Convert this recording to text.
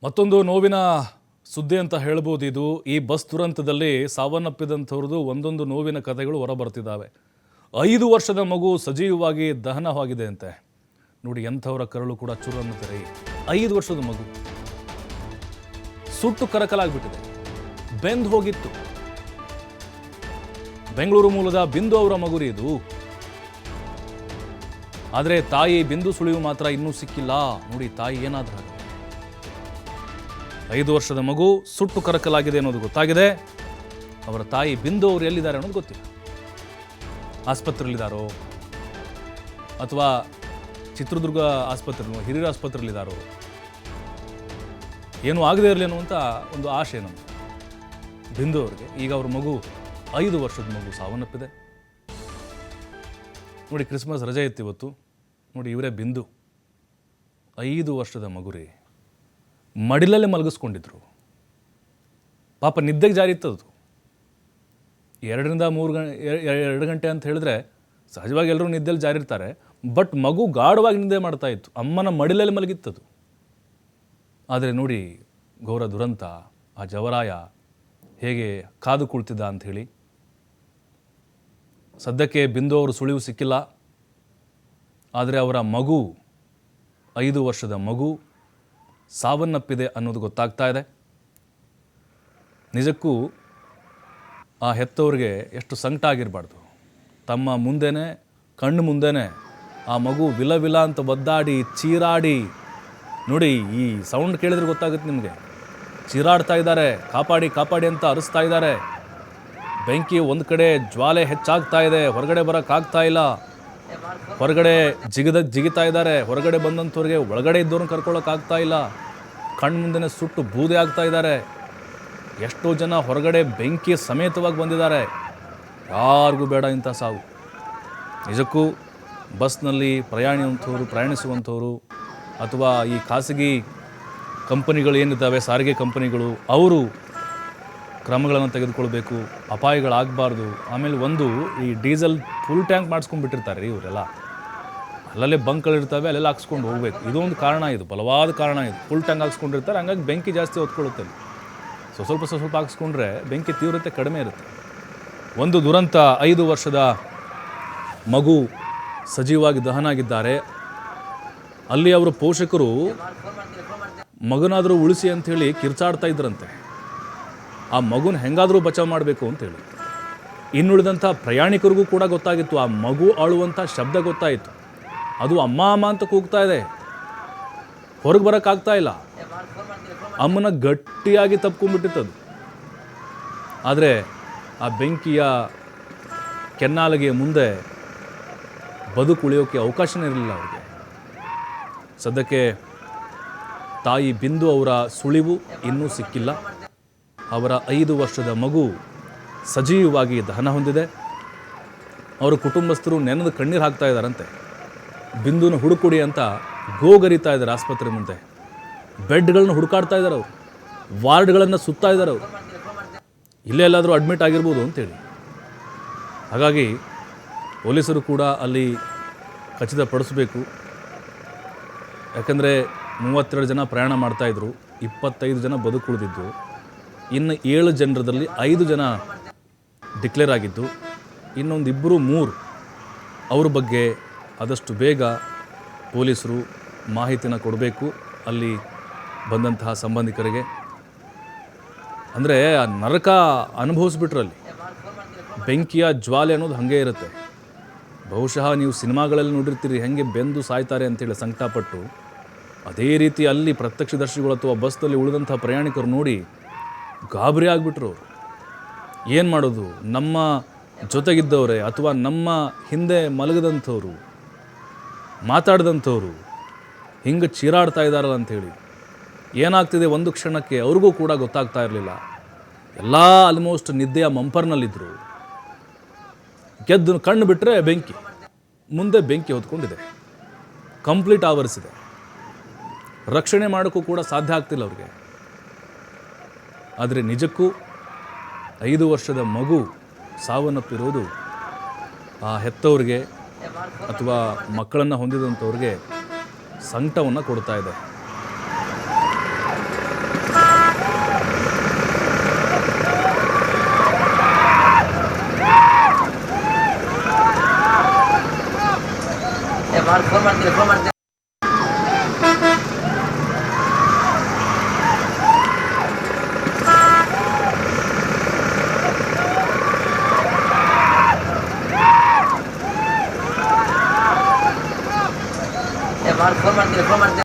ಮತ್ತೊಂದು ನೋವಿನ ಸುದ್ದಿ ಅಂತ ಹೇಳ್ಬೋದು. ಇದು ಈ ಬಸ್ ದುರಂತದಲ್ಲಿ ಸಾವನ್ನಪ್ಪಿದಂಥವ್ರದ್ದು ಒಂದೊಂದು ನೋವಿನ ಕಥೆಗಳು ಹೊರಬರ್ತಿದ್ದಾವೆ. 5 ವರ್ಷದ ಮಗು ಸಜೀವವಾಗಿ ದಹನವಾಗಿದೆ ಅಂತೆ. ನೋಡಿ, ಎಂಥವರ ಕರಳು ಕೂಡ ಚುರು ಅನ್ನುತ್ತಾರೆ. 5 ವರ್ಷದ ಮಗು ಸುಟ್ಟು ಕರಕಲಾಗ್ಬಿಟ್ಟಿದೆ, ಬೆಂದು ಹೋಗಿತ್ತು. ಬೆಂಗಳೂರು ಮೂಲದ ಬಿಂದು ಅವರ ಮಗುರಿ ಇದು. ಆದರೆ ತಾಯಿ ಬಿಂದು ಸುಳಿವು ಮಾತ್ರ ಇನ್ನೂ ಸಿಕ್ಕಿಲ್ಲ. ನೋಡಿ, ತಾಯಿ ಏನಾದ್ರೂ 5 ವರ್ಷದ ಮಗು ಸುಟ್ಟು ಕರಕಲಾಗಿದೆ ಅನ್ನೋದು ಗೊತ್ತಾಗಿದೆ. ಅವರ ತಾಯಿ ಬಿಂದು ಅವರು ಎಲ್ಲಿದ್ದಾರೆ ಅನ್ನೋದು ಗೊತ್ತಿಲ್ಲ. ಆಸ್ಪತ್ರೆಯಲ್ಲಿದ್ದಾರೋ ಅಥವಾ ಚಿತ್ರದುರ್ಗ ಆಸ್ಪತ್ರೆ, ಹಿರಿಯರ ಆಸ್ಪತ್ರೆಯಲ್ಲಿದ್ದಾರೋ, ಏನೂ ಆಗದೇ ಇರಲಿ ಅನ್ನುವಂಥ ಒಂದು ಆಶೆ ನಮ್ಮದು ಬಿಂದು ಅವರಿಗೆ. ಈಗ ಅವ್ರ ಮಗು 5 ವರ್ಷದ ಮಗು ಸಾವನ್ನಪ್ಪಿದೆ. ನೋಡಿ, ಕ್ರಿಸ್ಮಸ್ ರಜೆ ಇತ್ತು ಇವತ್ತು. ನೋಡಿ, ಇವರೇ ಬಿಂದು, 5 ವರ್ಷದ ಮಗು ರೀ. ಮಡಿಲಲ್ಲೇ ಮಲಗಿಸ್ಕೊಂಡಿದ್ರು. ಪಾಪ ನಿದ್ದೆಗೆ ಜಾರಿ ಇತ್ತದು. 2 ಗಂಟೆ ಅಂತ ಹೇಳಿದ್ರೆ ಸಹಜವಾಗಿ ಎಲ್ಲರೂ ನಿದ್ದೆಯಲ್ಲಿ ಜಾರಿರ್ತಾರೆ. ಬಟ್ ಮಗು ಗಾಢವಾಗಿ ನಿದ್ದೆ ಮಾಡ್ತಾ ಇತ್ತು, ಅಮ್ಮನ ಮಡಿಲಲ್ಲಿ ಮಲಗಿತ್ತದು. ಆದರೆ ನೋಡಿ, ಘೋರ ದುರಂತ. ಆ ಜವರಾಯ ಹೇಗೆ ಕಾದು ಕುಳಿತಿದ್ದ ಅಂಥೇಳಿ. ಸದ್ಯಕ್ಕೆ ಬಿಂದು ಅವರು ಸುಳಿವು ಸಿಕ್ಕಿಲ್ಲ. ಆದರೆ ಅವರ ಮಗು, 5 ವರ್ಷದ ಮಗು ಸಾವನ್ನಪ್ಪಿದೆ ಅನ್ನೋದು ಗೊತ್ತಾಗ್ತಾ ಇದೆ. ನಿಜಕ್ಕೂ ಆ ಹೆತ್ತವ್ರಿಗೆ ಎಷ್ಟು ಸಂಕಟ ಆಗಿರಬಾರ್ದು. ತಮ್ಮ ಮುಂದೆನೇ, ಕಣ್ಣು ಮುಂದೆನೇ ಆ ಮಗು ವಿಲ ವಿಲ ಅಂತ ಒದ್ದಾಡಿ ಚೀರಾಡಿ, ನೋಡಿ ಈ ಸೌಂಡ್ ಕೇಳಿದ್ರೆ ಗೊತ್ತಾಗುತ್ತೆ ನಿಮಗೆ. ಚೀರಾಡ್ತಾ ಇದ್ದಾರೆ, ಕಾಪಾಡಿ ಕಾಪಾಡಿ ಅಂತ ಅರಿಸ್ತಾ ಇದ್ದಾರೆ. ಬೆಂಕಿ ಒಂದು ಕಡೆ, ಜ್ವಾಲೆ ಹೆಚ್ಚಾಗ್ತಾ ಇದೆ, ಹೊರಗಡೆ ಬರೋಕ್ಕಾಗ್ತಾ ಇಲ್ಲ. ಹೊರಗಡೆ ಜಿಗಿತಾ ಇದ್ದಾರೆ. ಹೊರಗಡೆ ಬಂದಂಥವ್ರಿಗೆ ಒಳಗಡೆ ಇದ್ದವ್ರನ್ನ ಕರ್ಕೊಳ್ಳೋಕ್ಕಾಗ್ತಾ ಇಲ್ಲ. ಕಣ್ಣು ಮುಂದೆ ಸುಟ್ಟು ಬೂದೆ ಆಗ್ತಾ ಇದ್ದಾರೆ. ಎಷ್ಟೋ ಜನ ಹೊರಗಡೆ ಬೆಂಕಿ ಸಮೇತವಾಗಿ ಬಂದಿದ್ದಾರೆ. ಯಾರಿಗೂ ಬೇಡ ಇಂಥ ಸಾವು. ನಿಜಕ್ಕೂ ಬಸ್ನಲ್ಲಿ ಪ್ರಯಾಣಿಸುವಂಥವ್ರು ಅಥವಾ ಈ ಖಾಸಗಿ ಕಂಪನಿಗಳು ಏನಿದ್ದಾವೆ, ಸಾರಿಗೆ ಕಂಪನಿಗಳು, ಅವರು ಕ್ರಮಗಳನ್ನು ತೆಗೆದುಕೊಳ್ಬೇಕು. ಅಪಾಯಗಳಾಗಬಾರ್ದು. ಆಮೇಲೆ ಈ ಡೀಸೆಲ್ ಫುಲ್ ಟ್ಯಾಂಕ್ ಮಾಡಿಸ್ಕೊಂಡ್ಬಿಟ್ಟಿರ್ತಾರೆ ರೀ ಇವರೆಲ್ಲ. ಅಲ್ಲಲ್ಲೇ ಬಂಕ್ಗಳಿರ್ತವೆ, ಅಲ್ಲೆಲ್ಲ ಹಾಕ್ಸ್ಕೊಂಡು ಹೋಗ್ಬೇಕು. ಇದೊಂದು ಕಾರಣ, ಇದು ಬಲವಾದ ಕಾರಣ. ಇದು ಫುಲ್ ಟ್ಯಾಂಕ್ ಹಾಕ್ಸ್ಕೊಂಡಿರ್ತಾರೆ, ಹಂಗಾಗಿ ಬೆಂಕಿ ಜಾಸ್ತಿ ಹೊತ್ಕೊಳ್ಳುತ್ತೆ. ಸ್ವಲ್ಪ ಹಾಕ್ಸ್ಕೊಂಡ್ರೆ ಬೆಂಕಿ ತೀವ್ರತೆ ಕಡಿಮೆ ಇರುತ್ತೆ. ಒಂದು ದುರಂತ, 5 ವರ್ಷದ ಮಗು ಸಜೀವಾಗಿ ದಹನ ಆಗಿದ್ದಾರೆ. ಅಲ್ಲಿ ಅವರ ಪೋಷಕರು ಮಗನಾದರೂ ಉಳಿಸಿ ಅಂಥೇಳಿ ಕಿರ್ಚಾಡ್ತಾ ಇದ್ರಂತೆ. ಆ ಮಗುನ ಹೆಂಗಾದರೂ ಬಚಾವ್ ಮಾಡಬೇಕು ಅಂತೇಳಿ. ಇನ್ನುಳಿದಂಥ ಪ್ರಯಾಣಿಕರಿಗೂ ಕೂಡ ಗೊತ್ತಾಗಿತ್ತು. ಆ ಮಗು ಅಳುವಂಥ ಶಬ್ದ ಗೊತ್ತಾಯಿತು. ಅದು ಅಮ್ಮ ಅಮ್ಮ ಅಂತ ಕೂಗ್ತಾ ಇದೆ. ಹೊರಗೆ ಬರೋಕ್ಕಾಗ್ತಾ ಇಲ್ಲ. ಅಮ್ಮನ ಗಟ್ಟಿಯಾಗಿ ತಪ್ಕೊಂಡ್ಬಿಟ್ಟಿತ್ತದು. ಆದರೆ ಆ ಬೆಂಕಿಯ ಕೆನ್ನಾಲಿಗೆ ಮುಂದೆ ಬದುಕುಳಿಯೋಕ್ಕೆ ಅವಕಾಶನೇ ಇರಲಿಲ್ಲ ಅವರಿಗೆ. ಸದ್ಯಕ್ಕೆ ತಾಯಿ ಬಿಂದು ಅವರ ಸುಳಿವು ಇನ್ನೂ ಸಿಕ್ಕಿಲ್ಲ. ಅವರ 5 ವರ್ಷದ ಮಗು ಸಜೀವವಾಗಿ ದಹನ ಹೊಂದಿದೆ. ಅವರ ಕುಟುಂಬಸ್ಥರು ನೆನೆದು ಕಣ್ಣೀರು ಹಾಕ್ತಾ ಇದ್ದಾರಂತೆ. ಬಿಂದುನ ಹುಡುಕೊಡಿ ಅಂತ ಗೋಗರಿತಾ ಇದ್ದಾರೆ ಆಸ್ಪತ್ರೆ ಮುಂದೆ. ಬೆಡ್ಗಳನ್ನು ಹುಡುಕಾಡ್ತಾ ಇದ್ದಾರೆ ಅವರು. ವಾರ್ಡ್ಗಳನ್ನು ಸುತ್ತಾ ಇದ್ದಾರೆ ಅವರು. ಇಲ್ಲೇ ಎಲ್ಲಾದರೂ ಅಡ್ಮಿಟ್ ಆಗಿರ್ಬೋದು ಅಂತೇಳಿ. ಹಾಗಾಗಿ ಪೊಲೀಸರು ಕೂಡ ಅಲ್ಲಿ ಖಚಿತಪಡಿಸಬೇಕು. ಯಾಕಂದರೆ 32 ಜನ ಪ್ರಯಾಣ ಮಾಡ್ತಾಯಿದ್ರು, 25 ಜನ ಬದುಕುಳಿದಿದ್ದು. ಇನ್ನು 7 ಜನರದಲ್ಲಿ 5 ಜನ ಡಿಕ್ಲೇರ್ ಆಗಿದ್ದು, ಇನ್ನೊಂದು 2-3 ಅವ್ರ ಬಗ್ಗೆ ಆದಷ್ಟು ಬೇಗ ಪೊಲೀಸರು ಮಾಹಿತಿನ ಕೊಡಬೇಕು ಅಲ್ಲಿ ಬಂದಂತಹ ಸಂಬಂಧಿಕರಿಗೆ. ಅಂದರೆ ಆ ನರಕ ಅನುಭವಿಸ್ಬಿಟ್ರಲ್ಲಿ. ಬೆಂಕಿಯ ಜ್ವಾಲೆ ಅನ್ನೋದು ಹಾಗೇ ಇರುತ್ತೆ. ಬಹುಶಃ ನೀವು ಸಿನಿಮಾಗಳಲ್ಲಿ ನೋಡಿರ್ತೀರಿ ಹೆಂಗೆ ಬೆಂದು ಸಾಯ್ತಾರೆ ಅಂತೇಳಿ ಸಂಕಟಪಟ್ಟು. ಅದೇ ರೀತಿ ಅಲ್ಲಿ ಪ್ರತ್ಯಕ್ಷದರ್ಶಿಗಳು ಅಥವಾ ಬಸ್ನಲ್ಲಿ ಉಳಿದಂಥ ಪ್ರಯಾಣಿಕರು ನೋಡಿ ಗಾಬರಿ ಆಗಿಬಿಟ್ರು. ಅವರು ಏನು ಮಾಡೋದು, ನಮ್ಮ ಜೊತೆಗಿದ್ದವರೇ ಅಥವಾ ನಮ್ಮ ಹಿಂದೆ ಮಲಗದಂಥವ್ರು, ಮಾತಾಡಿದಂಥವ್ರು ಹಿಂಗೆ ಚೀರಾಡ್ತಾ ಇದ್ದಾರಲ್ಲ ಅಂಥೇಳಿ. ಏನಾಗ್ತಿದೆ ಒಂದು ಕ್ಷಣಕ್ಕೆ ಅವ್ರಿಗೂ ಕೂಡ ಗೊತ್ತಾಗ್ತಾ ಇರಲಿಲ್ಲ. ಎಲ್ಲ ಆಲ್ಮೋಸ್ಟ್ ನಿದ್ದೆಯ ಮಂಪರ್ನಲ್ಲಿದ್ದರು. ಕಣ್ಣು ಬಿಟ್ಟರೆ ಬೆಂಕಿ, ಮುಂದೆ ಬೆಂಕಿ ಹೊತ್ಕೊಂಡಿದೆ, ಕಂಪ್ಲೀಟ್ ಆವರಿಸಿದೆ. ರಕ್ಷಣೆ ಮಾಡೋಕ್ಕೂ ಕೂಡ ಸಾಧ್ಯ ಆಗ್ತಿಲ್ಲ ಅವ್ರಿಗೆ. ಆದರೆ ನಿಜಕ್ಕೂ 5 ವರ್ಷದ ಮಗು ಸಾವನ್ನಪ್ಪಿರೋದು ಆ ಹೆತ್ತವ್ರಿಗೆ ಅಥವಾ ಮಕ್ಕಳನ್ನು ಹೊಂದಿದಂಥವ್ರಿಗೆ ಸಂಕಟವನ್ನು ಕೊಡ್ತಾ ಇದೆ. ಫೋನ್ ಮಾಡ್ತೀನಿ ಫೋನ್ ಮಾಡ್ತೀನಿ. ಫೋನ್ ಮಾಡ್ತೀನಿ ಫೋನ್ ಮಾಡ್ತೀನಿ.